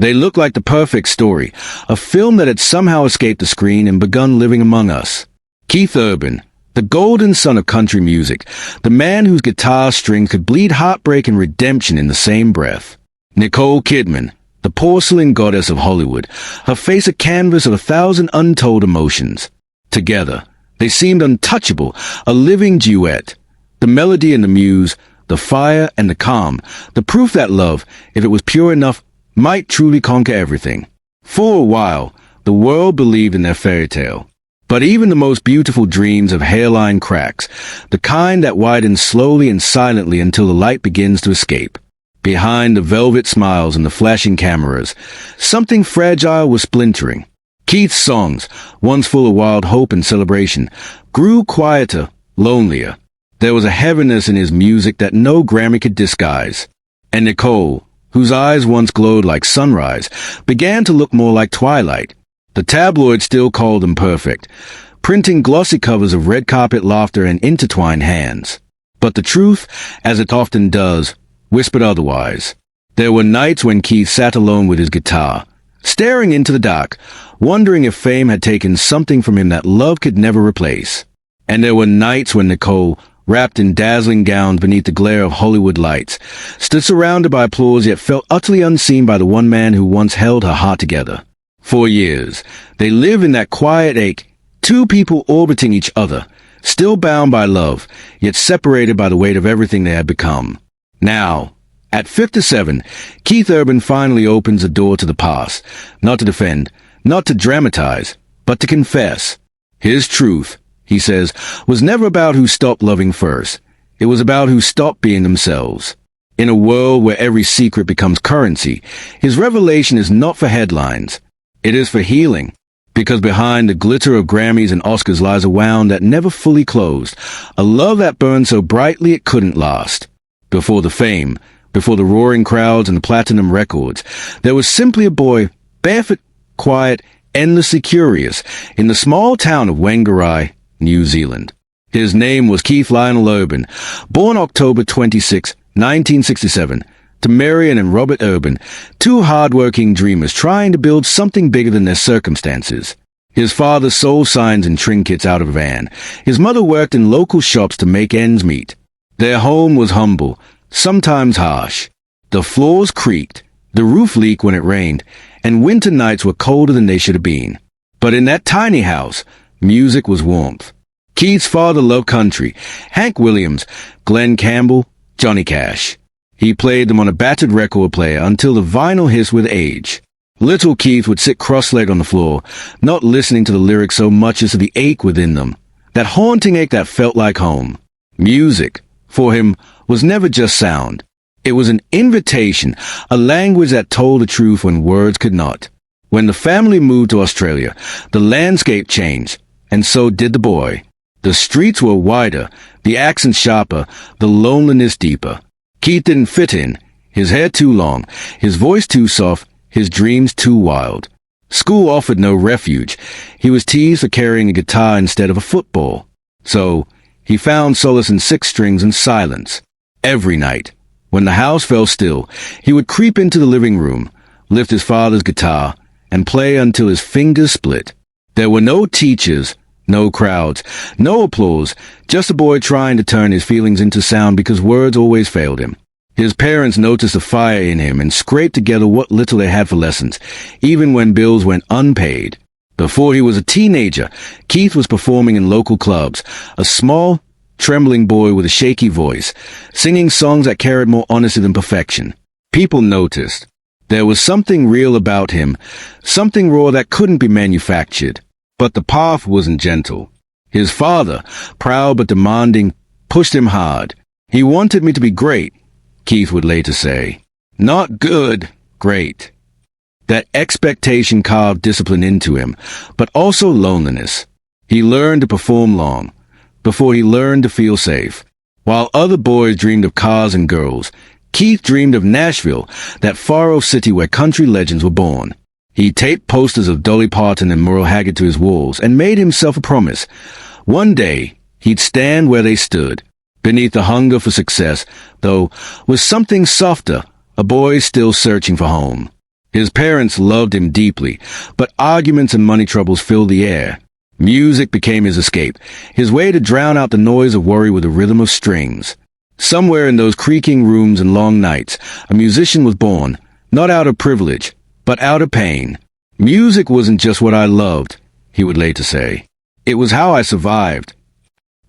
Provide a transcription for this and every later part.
They looked like the perfect story, a film that had somehow escaped the screen and begun living among us. Keith Urban, the golden son of country music, the man whose guitar string could bleed heartbreak and redemption in the same breath. Nicole Kidman, the porcelain goddess of Hollywood, her face a canvas of 1,000 untold emotions. Together, they seemed untouchable, a living duet. The melody and the muse, the fire and the calm, the proof that love, if it was pure enough, might truly conquer everything. For a while, the world believed in their fairy tale. But even the most beautiful dreams have hairline cracks, the kind that widen slowly and silently until the light begins to escape. Behind the velvet smiles and the flashing cameras, something fragile was splintering. Keith's songs, once full of wild hope and celebration, grew quieter, lonelier. There was a heaviness in his music that no Grammy could disguise. And Nicole, whose eyes once glowed like sunrise, began to look more like twilight. The tabloids still called them perfect, printing glossy covers of red carpet laughter and intertwined hands. But the truth, as it often does, whispered otherwise. There were nights when Keith sat alone with his guitar, staring into the dark, wondering if fame had taken something from him that love could never replace. And there were nights when Nicole, wrapped in dazzling gowns beneath the glare of Hollywood lights, stood surrounded by applause yet felt utterly unseen by the one man who once held her heart together. For years, they lived in that quiet ache, two people orbiting each other, still bound by love, yet separated by the weight of everything they had become. Now, at 57, Keith Urban finally opens the door to the past, not to defend, not to dramatize, but to confess. His truth, he says, was never about who stopped loving first. It was about who stopped being themselves. In a world where every secret becomes currency, his revelation is not for headlines. It is for healing, because behind the glitter of Grammys and Oscars lies a wound that never fully closed, a love that burned so brightly it couldn't last. Before the fame, before the roaring crowds and the platinum records, there was simply a boy, barefoot, quiet, endlessly curious, in the small town of Whangarei, New Zealand. His name was Keith Lionel Urban, born October 26, 1967, to Marion and Robert Urban, two hard-working dreamers trying to build something bigger than their circumstances. His father sold signs and trinkets out of a van. His mother worked in local shops to make ends meet. Their home was humble, sometimes harsh. The floors creaked, the roof leaked when it rained, and winter nights were colder than they should have been. But in that tiny house, music was warmth. Keith's father loved country, Hank Williams, Glenn Campbell, Johnny Cash. He played them on a battered record player until the vinyl hissed with age. Little Keith would sit cross-legged on the floor, not listening to the lyrics so much as to the ache within them, that haunting ache that felt like home. Music, for him, was never just sound. It was an invitation, a language that told the truth when words could not. When the family moved to Australia, the landscape changed, and so did the boy. The streets were wider, the accents sharper, the loneliness deeper. Keith didn't fit in, his hair too long, his voice too soft, his dreams too wild. School offered no refuge. He was teased for carrying a guitar instead of a football. So, he found solace in six strings and silence. Every night, when the house fell still, he would creep into the living room, lift his father's guitar, and play until his fingers split. There were no teachers, no crowds, no applause, just a boy trying to turn his feelings into sound because words always failed him. His parents noticed the fire in him and scraped together what little they had for lessons, even when bills went unpaid. Before he was a teenager, Keith was performing in local clubs, a small, trembling boy with a shaky voice, singing songs that carried more honesty than perfection. People noticed. There was something real about him, something raw that couldn't be manufactured. But the path wasn't gentle. His father, proud but demanding, pushed him hard. He wanted me to be great, Keith would later say. Not good, great. That expectation carved discipline into him, but also loneliness. He learned to perform long, before he learned to feel safe. While other boys dreamed of cars and girls, Keith dreamed of Nashville, that far-off city where country legends were born. He taped posters of Dolly Parton and Merle Haggard to his walls and made himself a promise. One day, he'd stand where they stood, beneath the hunger for success, though with something softer, a boy still searching for home. His parents loved him deeply, but arguments and money troubles filled the air. Music became his escape, his way to drown out the noise of worry with a rhythm of strings. Somewhere in those creaking rooms and long nights, a musician was born, not out of privilege, but out of pain. Music wasn't just what I loved, he would later say. It was how I survived.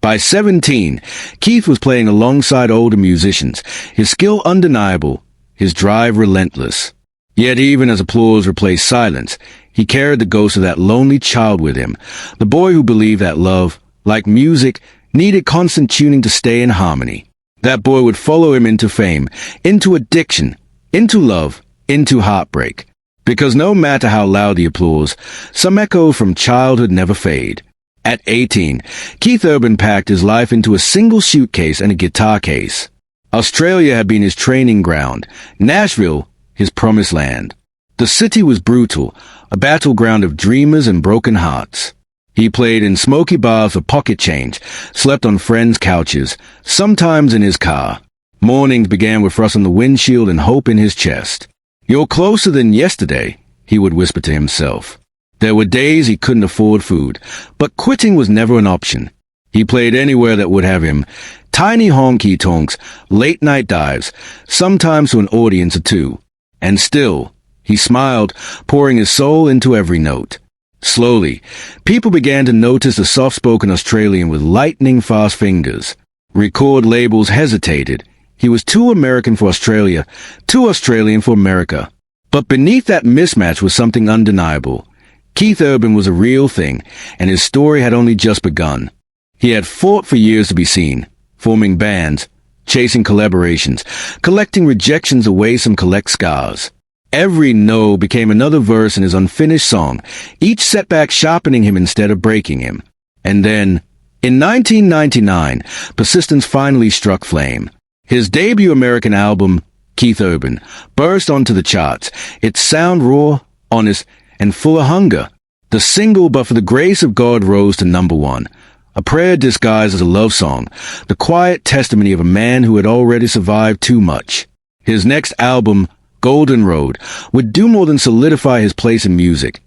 By 17, Keith was playing alongside older musicians, his skill undeniable, his drive relentless. Yet even as applause replaced silence, he carried the ghost of that lonely child with him, the boy who believed that love, like music, needed constant tuning to stay in harmony. That boy would follow him into fame, into addiction, into love, into heartbreak. Because no matter how loud the applause, some echo from childhood never fade. At 18, Keith Urban packed his life into a single suitcase and a guitar case. Australia had been his training ground, Nashville, his promised land. The city was brutal, a battleground of dreamers and broken hearts. He played in smoky bars for pocket change, slept on friends' couches, sometimes in his car. Mornings began with rust on the windshield and hope in his chest. "You're closer than yesterday," he would whisper to himself. There were days he couldn't afford food, but quitting was never an option. He played anywhere that would have him. Tiny honky-tonks, late-night dives, sometimes to an audience of two. And still, he smiled, pouring his soul into every note. Slowly, people began to notice the soft-spoken Australian with lightning-fast fingers. Record labels hesitated. He was too American for Australia, too Australian for America. But beneath that mismatch was something undeniable. Keith Urban was a real thing, and his story had only just begun. He had fought for years to be seen, forming bands, chasing collaborations, collecting rejections the way some collect scars. Every no became another verse in his unfinished song, each setback sharpening him instead of breaking him. And then, in 1999, persistence finally struck flame. His debut American album, Keith Urban, burst onto the charts, its sound raw, honest, and full of hunger. The single But for the Grace of God rose to #1, a prayer disguised as a love song, the quiet testimony of a man who had already survived too much. His next album, Golden Road, would do more than solidify his place in music.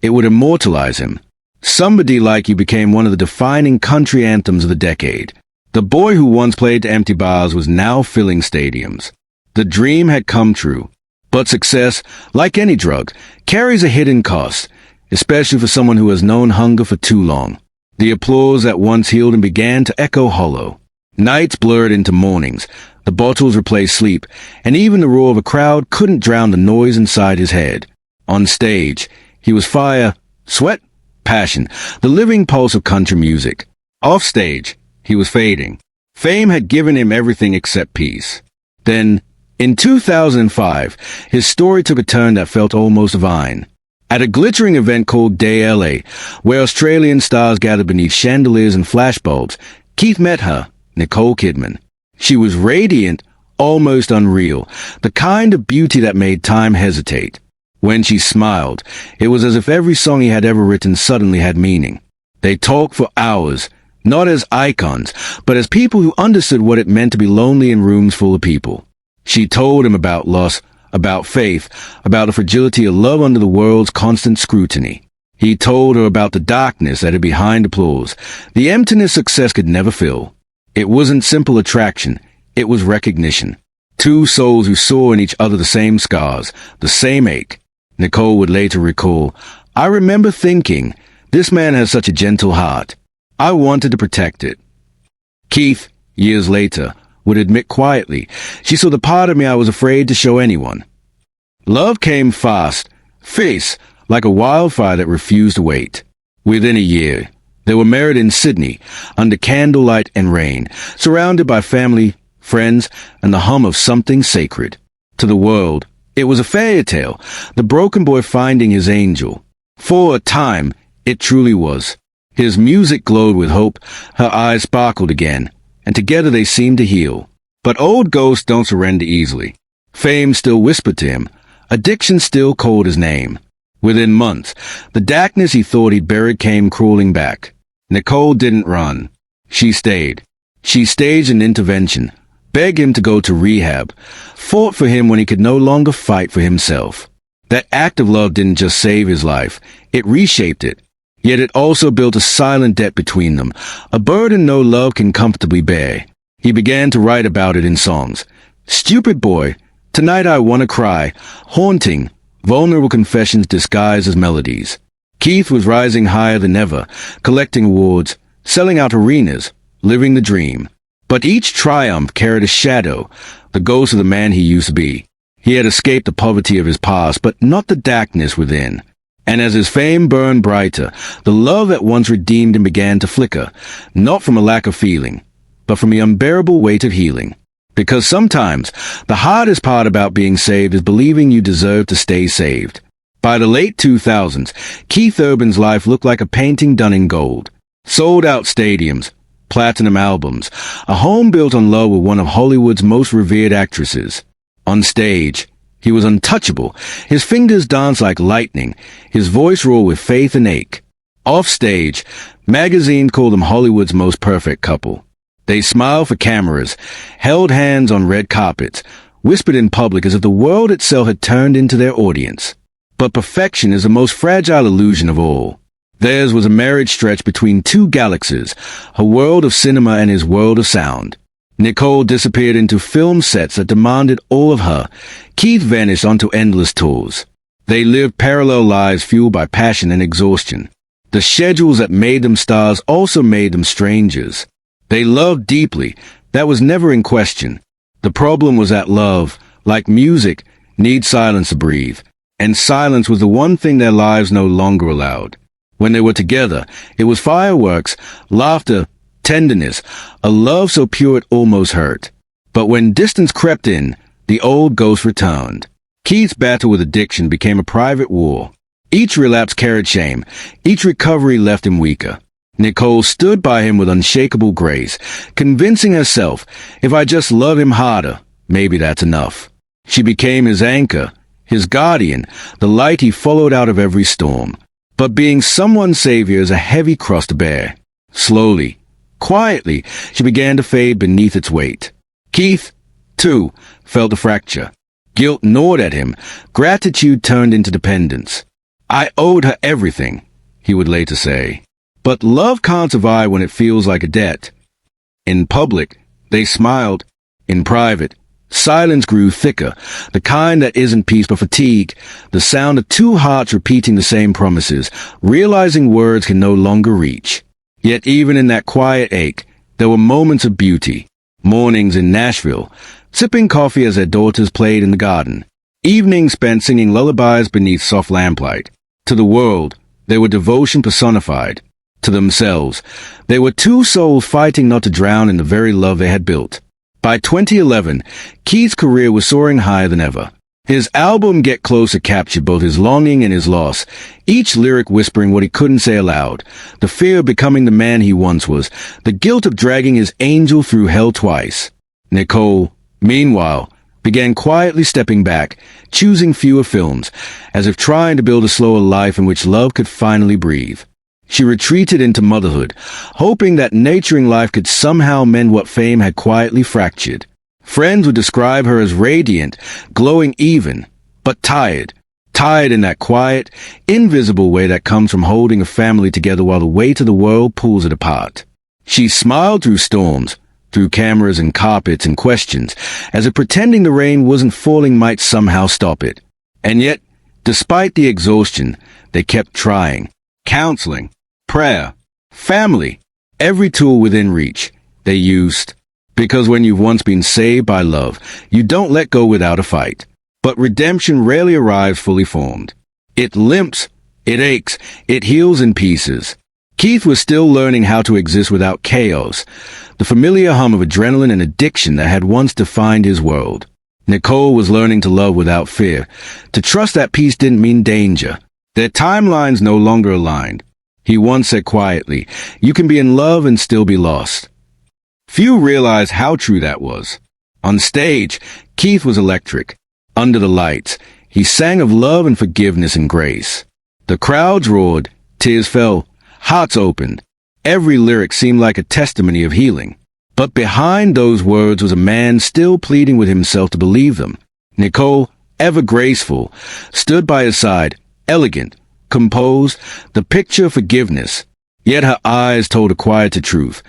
It would immortalize him. Somebody Like You became one of the defining country anthems of the decade. The boy who once played to empty bars was now filling stadiums. The dream had come true. But success, like any drug, carries a hidden cost, especially for someone who has known hunger for too long. The applause that once healed him began to echo hollow. Nights blurred into mornings, the bottles replaced sleep, and even the roar of a crowd couldn't drown the noise inside his head. On stage, he was fire, sweat, passion, the living pulse of country music. Off stage, he was fading. Fame had given him everything except peace. Then, in 2005, his story took a turn that felt almost divine. At a glittering event called Day LA, where Australian stars gathered beneath chandeliers and flashbulbs, Keith met her, Nicole Kidman. She was radiant, almost unreal, the kind of beauty that made time hesitate. When she smiled, it was as if every song he had ever written suddenly had meaning. They talked for hours, not as icons, but as people who understood what it meant to be lonely in rooms full of people. She told him about loss, about faith, about the fragility of love under the world's constant scrutiny. He told her about the darkness that hid behind applause, the emptiness success could never fill. It wasn't simple attraction, it was recognition. Two souls who saw in each other the same scars, the same ache. Nicole would later recall, "I remember thinking, this man has such a gentle heart. I wanted to protect it." Keith, years later, would admit quietly, "She saw the part of me I was afraid to show anyone." Love came fast, fierce, like a wildfire that refused to wait. Within a year, they were married in Sydney, under candlelight and rain, surrounded by family, friends, and the hum of something sacred. To the world, it was a fairy tale, the broken boy finding his angel. For a time, it truly was. His music glowed with hope, her eyes sparkled again, and together they seemed to heal. But old ghosts don't surrender easily. Fame still whispered to him. Addiction still called his name. Within months, the darkness he thought he'd buried came crawling back. Nicole didn't run. She stayed. She staged an intervention, begged him to go to rehab, fought for him when he could no longer fight for himself. That act of love didn't just save his life, it reshaped it. Yet it also built a silent debt between them, a burden no love can comfortably bear. He began to write about it in songs. Stupid Boy, Tonight I Wanna Cry, haunting, vulnerable confessions disguised as melodies. Keith was rising higher than ever, collecting awards, selling out arenas, living the dream. But each triumph carried a shadow, the ghost of the man he used to be. He had escaped the poverty of his past, but not the darkness within. And as his fame burned brighter, the love that once redeemed him began to flicker, not from a lack of feeling, but from the unbearable weight of healing. Because sometimes, the hardest part about being saved is believing you deserve to stay saved. By the late 2000s, Keith Urban's life looked like a painting done in gold. Sold-out stadiums, platinum albums, a home built on love with one of Hollywood's most revered actresses. On stage, he was untouchable. His fingers danced like lightning, his voice roared with faith and ache. Off stage, magazines called them Hollywood's most perfect couple. They smiled for cameras, held hands on red carpets, whispered in public as if the world itself had turned into their audience. But perfection is the most fragile illusion of all. Theirs was a marriage stretched between two galaxies, her world of cinema and his world of sound. Nicole disappeared into film sets that demanded all of her. Keith vanished onto endless tours. They lived parallel lives fueled by passion and exhaustion. The schedules that made them stars also made them strangers. They loved deeply. That was never in question. The problem was that love, like music, needs silence to breathe. And silence was the one thing their lives no longer allowed. When they were together, it was fireworks, laughter, tenderness, a love so pure it almost hurt. But when distance crept in, the old ghost returned. Keith's battle with addiction became a private war. Each relapse carried shame. Each recovery left him weaker. Nicole stood by him with unshakable grace, convincing herself, if I just love him harder, maybe that's enough. She became his anchor, his guardian, the light he followed out of every storm. But being someone's savior is a heavy cross to bear. Slowly, quietly, she began to fade beneath its weight. Keith, too, felt a fracture. Guilt gnawed at him. Gratitude turned into dependence. I owed her everything, he would later say. But love can't survive when it feels like a debt. In public, they smiled. In private, silence grew thicker, the kind that isn't peace but fatigue, the sound of two hearts repeating the same promises, realizing words can no longer reach. Yet even in that quiet ache, there were moments of beauty. Mornings in Nashville, sipping coffee as their daughters played in the garden. Evenings spent singing lullabies beneath soft lamplight. To the world, they were devotion personified. To themselves, they were two souls fighting not to drown in the very love they had built. By 2011, Keith's career was soaring higher than ever. His album Get Closer captured both his longing and his loss, each lyric whispering what he couldn't say aloud, the fear of becoming the man he once was, the guilt of dragging his angel through hell twice. Nicole, meanwhile, began quietly stepping back, choosing fewer films, as if trying to build a slower life in which love could finally breathe. She retreated into motherhood, hoping that nurturing life could somehow mend what fame had quietly fractured. Friends would describe her as radiant, glowing even, but tired. Tired in that quiet, invisible way that comes from holding a family together while the weight of the world pulls it apart. She smiled through storms, through cameras and carpets and questions, as if pretending the rain wasn't falling might somehow stop it. And yet, despite the exhaustion, they kept trying. Counseling, prayer, family, every tool within reach, they used. Because when you've once been saved by love, you don't let go without a fight. But redemption rarely arrives fully formed. It limps, it aches, it heals in pieces. Keith was still learning how to exist without chaos, the familiar hum of adrenaline and addiction that had once defined his world. Nicole was learning to love without fear, to trust that peace didn't mean danger. Their timelines no longer aligned. He once said quietly, "You can be in love and still be lost." Few realized how true that was. On stage, Keith was electric. Under the lights, he sang of love and forgiveness and grace. The crowds roared, tears fell, hearts opened. Every lyric seemed like a testimony of healing. But behind those words was a man still pleading with himself to believe them. Nicole, ever graceful, stood by his side, elegant, composed, the picture of forgiveness. Yet her eyes told a quieter truth.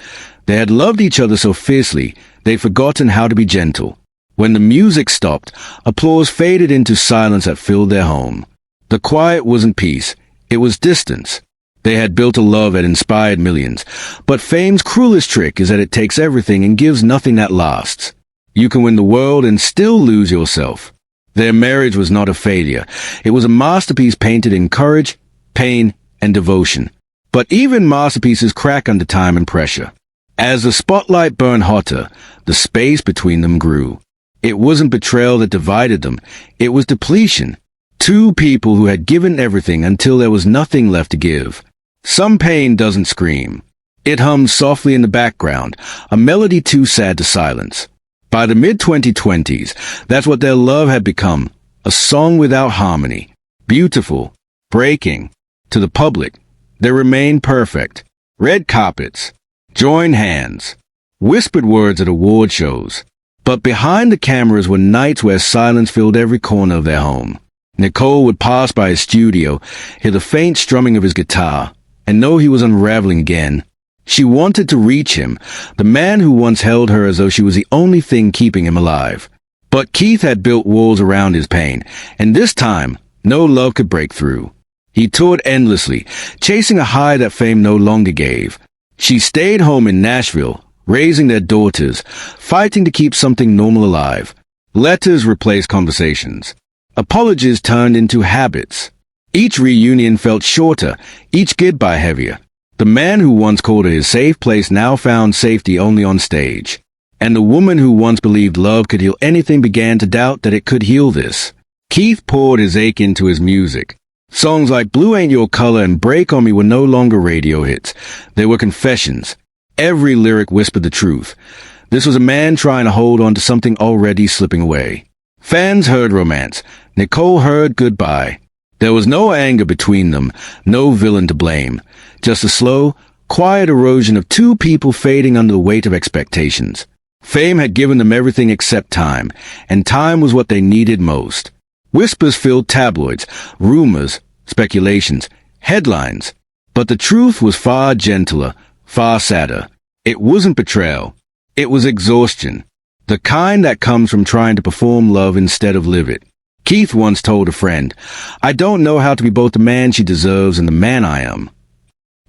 They had loved each other so fiercely, they'd forgotten how to be gentle. When the music stopped, applause faded into silence that filled their home. The quiet wasn't peace, it was distance. They had built a love that inspired millions, but fame's cruelest trick is that it takes everything and gives nothing that lasts. You can win the world and still lose yourself. Their marriage was not a failure. It was a masterpiece painted in courage, pain, and devotion. But even masterpieces crack under time and pressure. As the spotlight burned hotter, the space between them grew. It wasn't betrayal that divided them, it was depletion. Two people who had given everything until there was nothing left to give. Some pain doesn't scream. It hums softly in the background, a melody too sad to silence. By the mid-2020s, that's what their love had become, a song without harmony. Beautiful, breaking. To the public, they remained perfect. Red carpets, joined hands, whispered words at award shows. But behind the cameras were nights where silence filled every corner of their home. Nicole would pass by his studio, hear the faint strumming of his guitar, and know he was unraveling again. She wanted to reach him, the man who once held her as though she was the only thing keeping him alive. But Keith had built walls around his pain, and this time, no love could break through. He toured endlessly, chasing a high that fame no longer gave. She stayed home in Nashville, raising their daughters, fighting to keep something normal alive. Letters replaced conversations. Apologies turned into habits. Each reunion felt shorter, each goodbye heavier. The man who once called her his safe place now found safety only on stage. And the woman who once believed love could heal anything began to doubt that it could heal this. Keith poured his ache into his music. Songs like Blue Ain't Your Color and Break On Me were no longer radio hits. They were confessions. Every lyric whispered the truth. This was a man trying to hold on to something already slipping away. Fans heard romance. Nicole heard goodbye. There was no anger between them, no villain to blame. Just a slow, quiet erosion of two people fading under the weight of expectations. Fame had given them everything except time, and time was what they needed most. Whispers filled tabloids, rumors, speculations, headlines. But the truth was far gentler, far sadder. It wasn't betrayal. It was exhaustion. The kind that comes from trying to perform love instead of live it. Keith once told a friend, "I don't know how to be both the man she deserves and the man I am."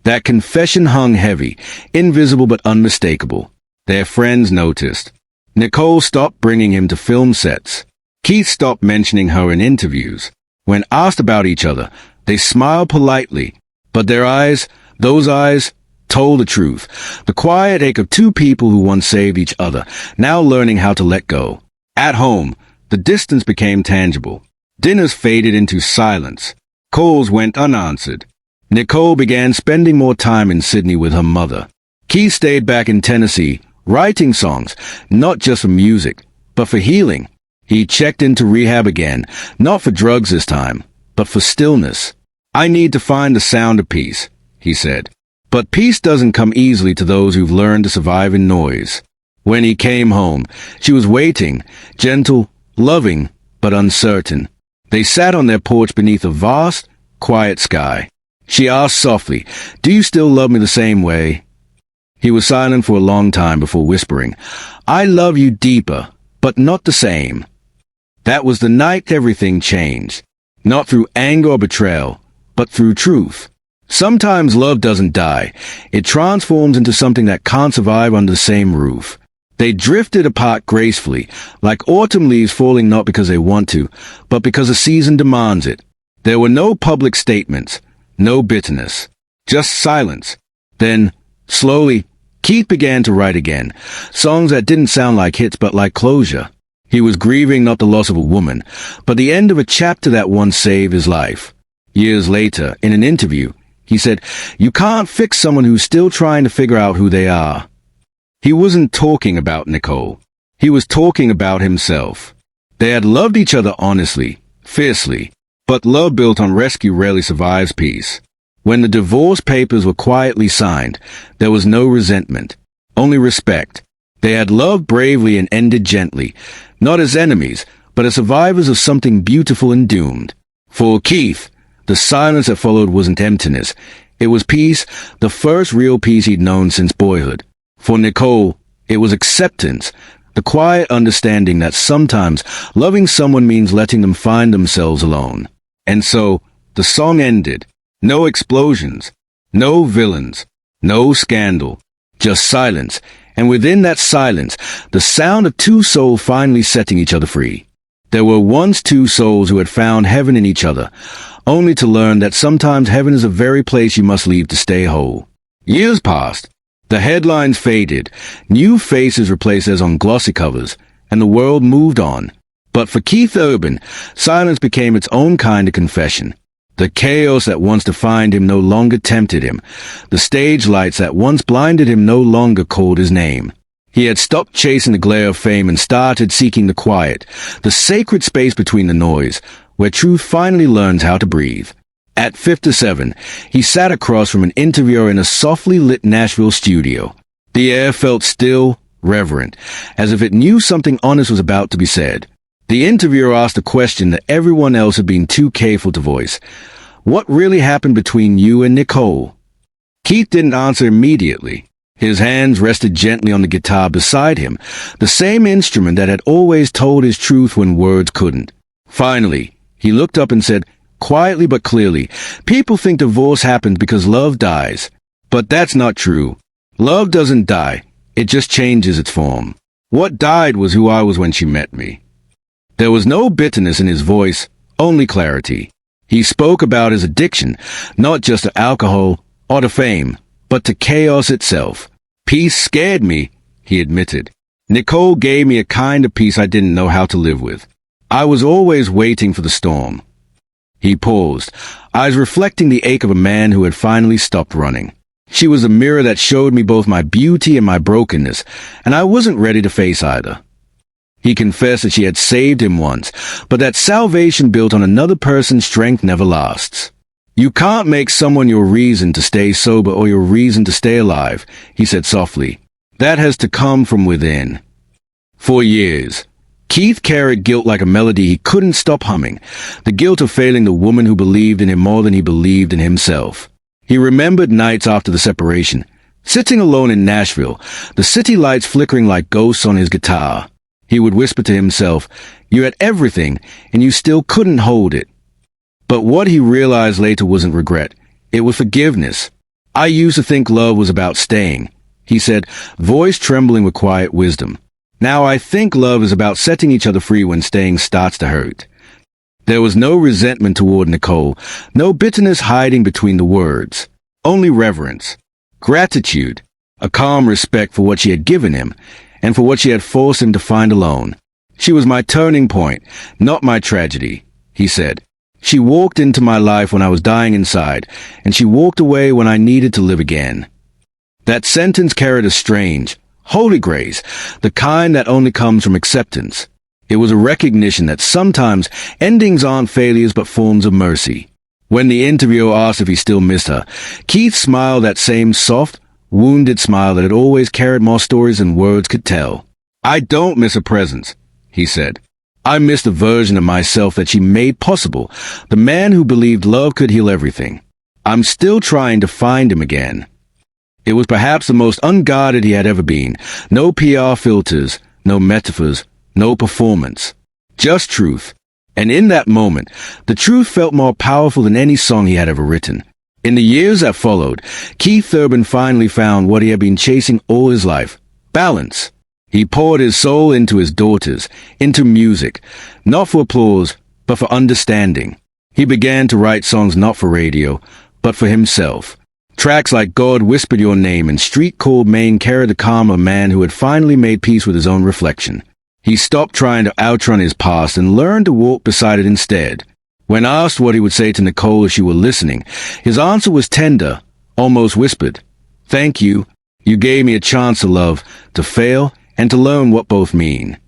That confession hung heavy, invisible but unmistakable. Their friends noticed. Nicole stopped bringing him to film sets. Keith stopped mentioning her in interviews. When asked about each other, they smiled politely, but their eyes, those eyes, told the truth. The quiet ache of two people who once saved each other, now learning how to let go. At home, the distance became tangible. Dinners faded into silence. Calls went unanswered. Nicole began spending more time in Sydney with her mother. Keith stayed back in Tennessee, writing songs, not just for music, but for healing. He checked into rehab again, not for drugs this time, but for stillness. "I need to find the sound of peace," he said. But peace doesn't come easily to those who've learned to survive in noise. When he came home, she was waiting, gentle, loving, but uncertain. They sat on their porch beneath a vast, quiet sky. She asked softly, "Do you still love me the same way?" He was silent for a long time before whispering, "I love you deeper, but not the same." That was the night everything changed. Not through anger or betrayal, but through truth. Sometimes love doesn't die. It transforms into something that can't survive under the same roof. They drifted apart gracefully, like autumn leaves falling not because they want to, but because the season demands it. There were no public statements, no bitterness, just silence. Then, slowly, Keith began to write again, songs that didn't sound like hits but like closure. He was grieving not the loss of a woman, but the end of a chapter that once saved his life. Years later, in an interview, he said, "You can't fix someone who's still trying to figure out who they are." He wasn't talking about Nicole. He was talking about himself. They had loved each other honestly, fiercely, but love built on rescue rarely survives peace. When the divorce papers were quietly signed, there was no resentment, only respect. They had loved bravely and ended gently, not as enemies, but as survivors of something beautiful and doomed. For Keith, the silence that followed wasn't emptiness. It was peace, the first real peace he'd known since boyhood. For Nicole, it was acceptance, the quiet understanding that sometimes loving someone means letting them find themselves alone. And so, the song ended. No explosions, no villains, no scandal, just silence, and within that silence, the sound of two souls finally setting each other free. There were once two souls who had found heaven in each other, only to learn that sometimes heaven is the very place you must leave to stay whole. Years passed. The headlines faded, new faces replaced theirs on glossy covers, and the world moved on. But for Keith Urban, silence became its own kind of confession. The chaos that once defined him no longer tempted him. The stage lights that once blinded him no longer called his name. He had stopped chasing the glare of fame and started seeking the quiet, the sacred space between the noise, where truth finally learns how to breathe. At 57, he sat across from an interviewer in a softly lit Nashville studio. The air felt still, reverent, as if it knew something honest was about to be said. The interviewer asked a question that everyone else had been too careful to voice. What really happened between you and Nicole? Keith didn't answer immediately. His hands rested gently on the guitar beside him, the same instrument that had always told his truth when words couldn't. Finally, he looked up and said, quietly but clearly, people think divorce happens because love dies. But that's not true. Love doesn't die. It just changes its form. What died was who I was when she met me. There was no bitterness in his voice, only clarity. He spoke about his addiction, not just to alcohol or to fame, but to chaos itself. Peace scared me, he admitted. Nicole gave me a kind of peace I didn't know how to live with. I was always waiting for the storm. He paused, eyes reflecting the ache of a man who had finally stopped running. She was a mirror that showed me both my beauty and my brokenness, and I wasn't ready to face either. He confessed that she had saved him once, but that salvation built on another person's strength never lasts. You can't make someone your reason to stay sober or your reason to stay alive, he said softly. That has to come from within. For years, Keith carried guilt like a melody he couldn't stop humming, the guilt of failing the woman who believed in him more than he believed in himself. He remembered nights after the separation, sitting alone in Nashville, the city lights flickering like ghosts on his guitar. He would whisper to himself, you had everything, and you still couldn't hold it. But what he realized later wasn't regret. It was forgiveness. I used to think love was about staying, he said, voice trembling with quiet wisdom. Now I think love is about setting each other free when staying starts to hurt. There was no resentment toward Nicole, no bitterness hiding between the words, only reverence, gratitude, a calm respect for what she had given him, and for what she had forced him to find alone. She was my turning point, not my tragedy, he said. She walked into my life when I was dying inside, and she walked away when I needed to live again. That sentence carried a strange, holy grace, the kind that only comes from acceptance. It was a recognition that sometimes endings aren't failures but forms of mercy. When the interviewer asked if he still missed her, Keith smiled that same soft, wounded smile that had always carried more stories than words could tell. I don't miss her presence, he said. I miss the version of myself that she made possible, the man who believed love could heal everything. I'm still trying to find him again. It was perhaps the most unguarded he had ever been. No PR filters, no metaphors, no performance. Just truth. And in that moment, the truth felt more powerful than any song he had ever written. In the years that followed, Keith Urban finally found what he had been chasing all his life: balance. He poured his soul into his daughters, into music, not for applause, but for understanding. He began to write songs not for radio, but for himself. Tracks like God Whispered Your Name and Street Called Maine carried the calm of a man who had finally made peace with his own reflection. He stopped trying to outrun his past and learned to walk beside it instead. When asked what he would say to Nicole if she were listening, his answer was tender, almost whispered. Thank you. You gave me a chance to love, to fail, and to learn what both mean.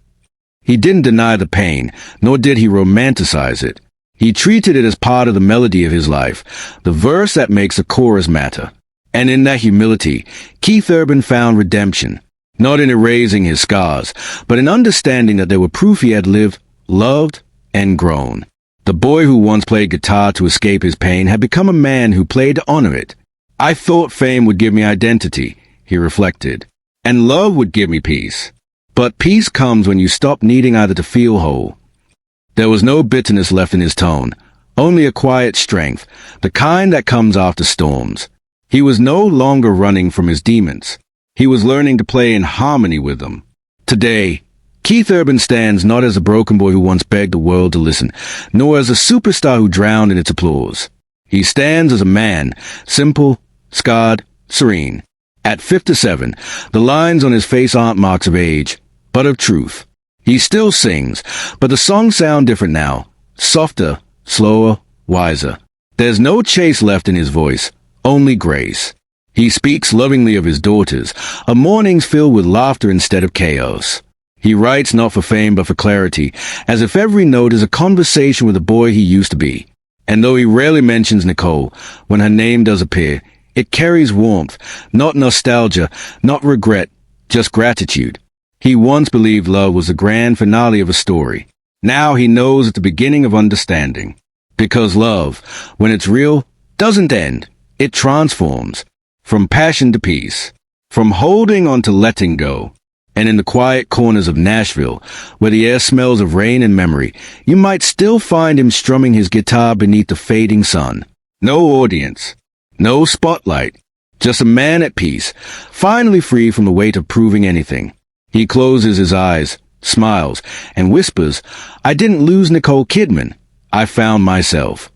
He didn't deny the pain, nor did he romanticize it. He treated it as part of the melody of his life, the verse that makes the chorus matter. And in that humility, Keith Urban found redemption, not in erasing his scars, but in understanding that they were proof he had lived loved, and grown. The boy who once played guitar to escape his pain had become a man who played to honor it. I thought fame would give me identity, he reflected, and love would give me peace. But peace comes when you stop needing either to feel whole. There was no bitterness left in his tone, only a quiet strength, the kind that comes after storms. He was no longer running from his demons. He was learning to play in harmony with them. Today, Keith Urban stands not as a broken boy who once begged the world to listen, nor as a superstar who drowned in its applause. He stands as a man, simple, scarred, serene. At 57, the lines on his face aren't marks of age, but of truth. He still sings, but the songs sound different now. Softer, slower, wiser. There's no chase left in his voice, only grace. He speaks lovingly of his daughters, of mornings filled with laughter instead of chaos. He writes not for fame but for clarity, as if every note is a conversation with the boy he used to be. And though he rarely mentions Nicole, when her name does appear, it carries warmth, not nostalgia, not regret, just gratitude. He once believed love was the grand finale of a story. Now he knows it's the beginning of understanding. Because love, when it's real, doesn't end. It transforms. From passion to peace. From holding on to letting go. And in the quiet corners of Nashville, where the air smells of rain and memory, you might still find him strumming his guitar beneath the fading sun. No audience. No spotlight. Just a man at peace, finally free from the weight of proving anything. He closes his eyes, smiles, and whispers, "I didn't lose Nicole Kidman. I found myself."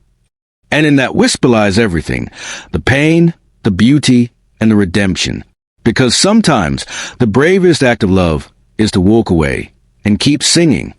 And in that whisper lies everything. The pain, the beauty, and the redemption. Because sometimes the bravest act of love is to walk away and keep singing.